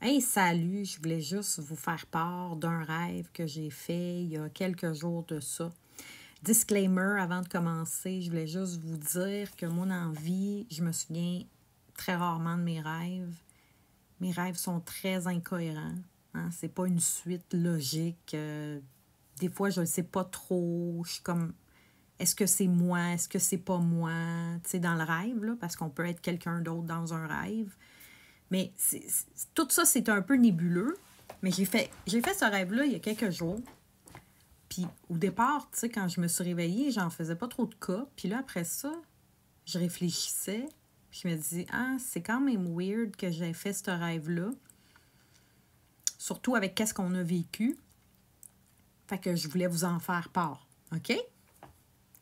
Hey, salut! Je voulais juste vous faire part d'un rêve que j'ai fait il y a quelques jours de ça. Disclaimer avant de commencer, je voulais juste vous dire que moi, dans la vie, je me souviens très rarement de mes rêves. Mes rêves sont très incohérents. Hein? C'est pas une suite logique. Des fois, je ne sais pas trop. Je suis comme, est-ce que c'est moi? Est-ce que c'est pas moi? Tu sais, dans le rêve, là, parce qu'on peut être quelqu'un d'autre dans un rêve. Mais tout ça, c'est un peu nébuleux. Mais j'ai fait ce rêve-là il y a quelques jours. Puis au départ, tu sais, quand je me suis réveillée, j'en faisais pas trop de cas. Puis là, après ça, je réfléchissais. Puis je me dis, ah, c'est quand même weird que j'ai fait ce rêve-là. Surtout avec qu'est-ce qu'on a vécu. Fait que je voulais vous en faire part. OK?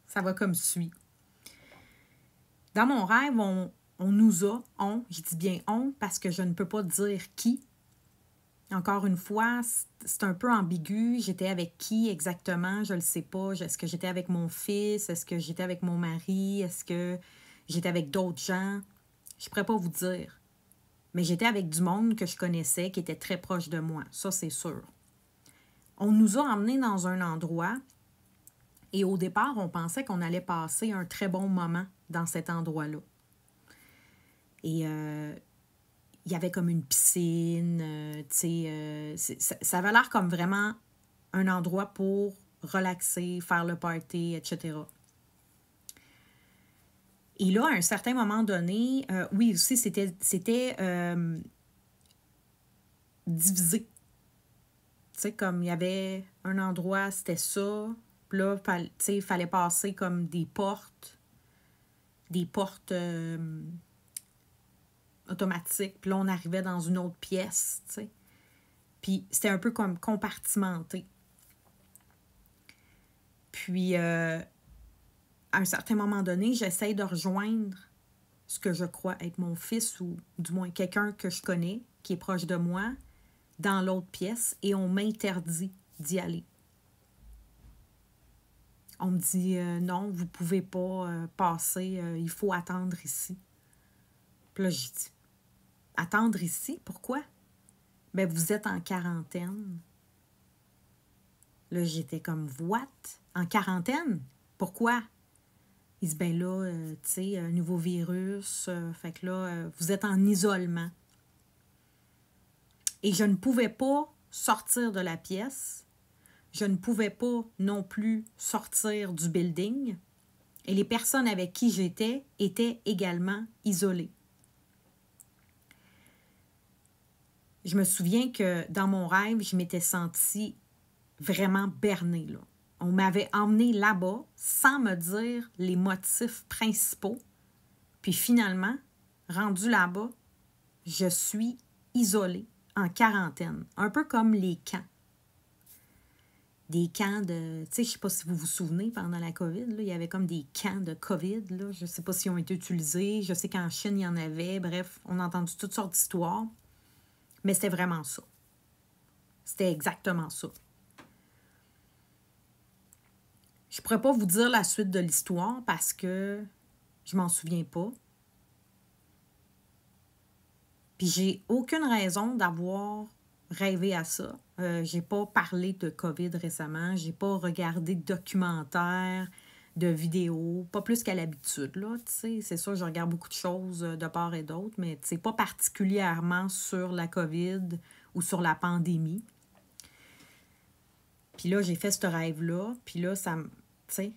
Ça va comme suit. Dans mon rêve, on nous a, je dis bien on, parce que je ne peux pas dire qui. Encore une fois, c'est un peu ambigu. J'étais avec qui exactement? Je ne le sais pas. Est-ce que j'étais avec mon fils? Est-ce que j'étais avec mon mari? Est-ce que j'étais avec d'autres gens? Je ne pourrais pas vous dire. Mais j'étais avec du monde que je connaissais, qui était très proche de moi. Ça, c'est sûr. On nous a emmenés dans un endroit et au départ, on pensait qu'on allait passer un très bon moment dans cet endroit-là. Et il y avait comme une piscine, ça avait l'air comme vraiment un endroit pour relaxer, faire le party, etc. Et là, à un certain moment donné, oui, aussi, c'était divisé. Tu sais, comme il y avait un endroit, c'était ça. Puis là, tu sais, il fallait passer comme des portes automatiques. Puis là, on arrivait dans une autre pièce, tu sais. Puis c'était un peu comme compartimenté. Puis, à un certain moment donné, j'essaie de rejoindre ce que je crois être mon fils ou du moins quelqu'un que je connais, qui est proche de moi, dans l'autre pièce et on m'interdit d'y aller. On me dit non, vous ne pouvez pas passer, il faut attendre ici. Puis là, j'ai dit, attendre ici? Pourquoi? Ben, vous êtes en quarantaine. Là, j'étais comme, what? En quarantaine? Pourquoi? Il dit, ben là, tu sais, un nouveau virus, fait que là, vous êtes en isolement. Et je ne pouvais pas sortir de la pièce. Je ne pouvais pas non plus sortir du building. Et les personnes avec qui j'étais étaient également isolées. Je me souviens que dans mon rêve, je m'étais sentie vraiment bernée, là. On m'avait emmenée là-bas sans me dire les motifs principaux. Puis finalement, rendue là-bas, je suis isolée, en quarantaine. Un peu comme les camps. Des camps de... Tu sais, je ne sais pas si vous vous souvenez, pendant la COVID, là, il y avait comme des camps de COVID. Là. Je ne sais pas s'ils ont été utilisés. Je sais qu'en Chine, il y en avait. Bref, on a entendu toutes sortes d'histoires. Mais c'était vraiment ça. C'était exactement ça. Je ne pourrais pas vous dire la suite de l'histoire parce que je m'en souviens pas. Puis j'ai aucune raison d'avoir rêvé à ça. J'ai pas parlé de COVID récemment. J'ai pas regardé de documentaires, de vidéos, pas plus qu'à l'habitude, là, tu sais. C'est sûr, je regarde beaucoup de choses de part et d'autre, mais tu sais, pas particulièrement sur la COVID ou sur la pandémie. Puis là, j'ai fait ce rêve-là, puis là, ça me... Tu sais,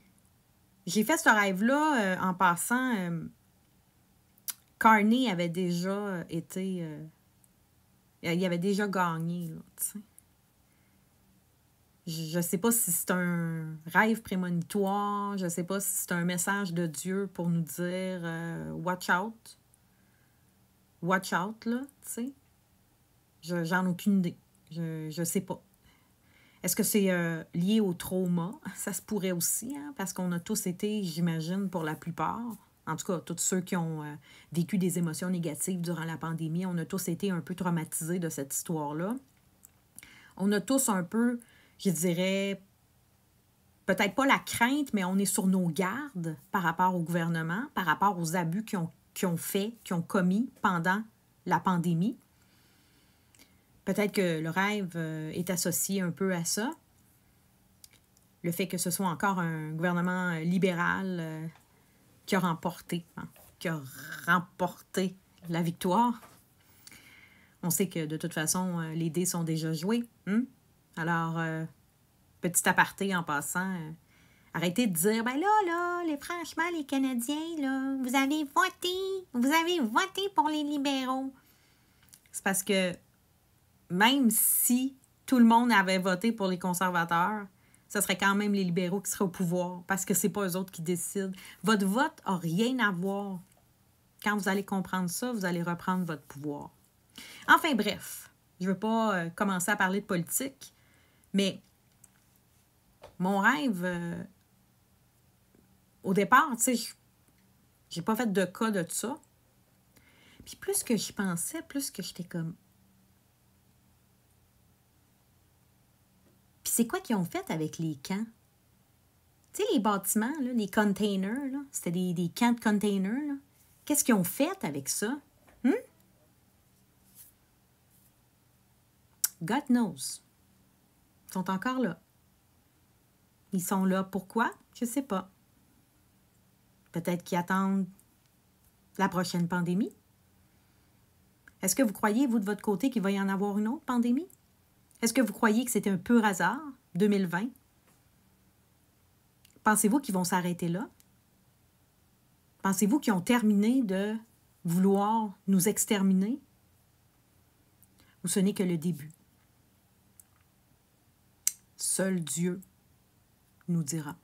j'ai fait ce rêve-là en passant... Carney avait déjà été... il avait déjà gagné, là, tu sais. Je ne sais pas si c'est un rêve prémonitoire, je ne sais pas si c'est un message de Dieu pour nous dire watch out. Watch out, là, tu sais. J'en ai aucune idée. Je sais pas. Est-ce que c'est lié au trauma? Ça se pourrait aussi, hein, parce qu'on a tous été, j'imagine, pour la plupart, en tout cas, tous ceux qui ont vécu des émotions négatives durant la pandémie, on a tous été un peu traumatisés de cette histoire-là. On a tous un peu, je dirais, peut-être pas la crainte, mais on est sur nos gardes par rapport au gouvernement, par rapport aux abus qu'ils ont commis pendant la pandémie. Peut-être que le rêve est associé un peu à ça. Le fait que ce soit encore un gouvernement libéral qui a remporté la victoire. On sait que de toute façon, les dés sont déjà joués. Alors, petit aparté en passant, arrêtez de dire, ben là, franchement, les Canadiens, là, vous avez voté pour les libéraux. C'est parce que même si tout le monde avait voté pour les conservateurs, ce serait quand même les libéraux qui seraient au pouvoir, parce que c'est pas eux autres qui décident. Votre vote n'a rien à voir. Quand vous allez comprendre ça, vous allez reprendre votre pouvoir. Enfin bref, je ne veux pas commencer à parler de politique, mais mon rêve, au départ, tu sais, j'ai pas fait de cas de ça. Puis plus que j'y pensais, plus que j'étais comme... Puis c'est quoi qu'ils ont fait avec les camps? Tu sais, les bâtiments, là, les containers, là, c'était des camps de containers, là. Qu'est-ce qu'ils ont fait avec ça? God knows. Ils sont encore là. Ils sont là. Pourquoi? Je ne sais pas. Peut-être qu'ils attendent la prochaine pandémie. Est-ce que vous croyez, vous, de votre côté, qu'il va y en avoir une autre pandémie? Est-ce que vous croyez que c'était un pur hasard, 2020? Pensez-vous qu'ils vont s'arrêter là? Pensez-vous qu'ils ont terminé de vouloir nous exterminer? Ou ce n'est que le début? Seul Dieu nous dira.